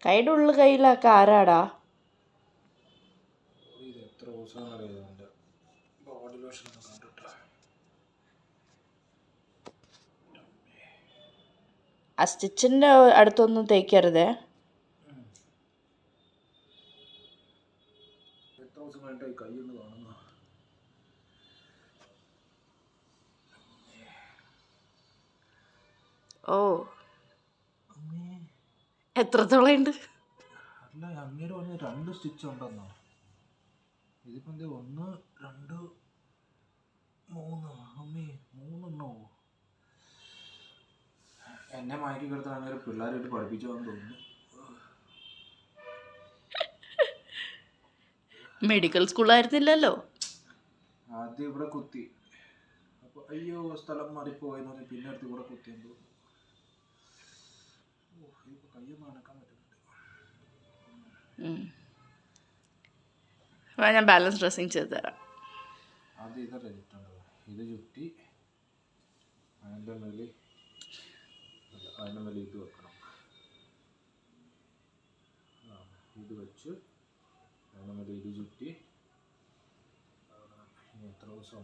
കൈയുടെ ഉള്ളു കയ്യിലൊക്കെ ആരാടാ? ഇത് എത്ര ദിവസമെന്നറിയാം എൻ്റെ ബോഡി ലോഷൻ കണ്ടിട്ട്. ആ സ്റ്റിച്ചിൻ്റെ അടുത്തൊന്നും തേക്കരുതേ. എത്ര ദിവസം കഴിഞ്ഞിട്ട് ഈ കൈയൊന്ന് കാണുന്നു. ഓ, എത്രത്തോളം ഉണ്ട്? അല്ല, അങ്ങേര് പറഞ്ഞ 2 സ്റ്റിച്ച് ഉണ്ടെന്നോ. ഇതിപ്പോൾ എന്ത് 1 2 3 അമ്മേ 3 എന്നെ മാറ്റി കിടത്താണ് ഒരു പിള്ളേരായിട്ട് പഠിപ്പിച്ചതെന്ന് തോന്നുന്നു. മെഡിക്കൽ സ്കൂളായിരുന്നില്ലല്ലോ. ആദ്യം ഇവിടെ കുത്തി, അപ്പോൾ അയ്യോ സ്ഥലം മാറിപ്പോയെന്ന് പറഞ്ഞ് പിന്നെ അടുത്ത് ഇവിടെ കുത്തിയെന്ന് തോന്നുന്നു. ഇപ്പോൾ കയ്യൊന്നും അനക്കാൻ പറ്റുന്നുണ്ട്. ഞാൻ ബാലൻസ് ഡ്രസ്സിങ് ചെയ്ത് തരാം. ആദ്യം ഇതല്ലേ ചുറ്റേണ്ടത്. ഇത് ചുറ്റി അതിൻ്റെ മേലെ ഇത് വെക്കണം. ഇത് വെച്ച് അതിൻ്റെ മേലെ ഇത് ചുറ്റി എത്ര ദിവസം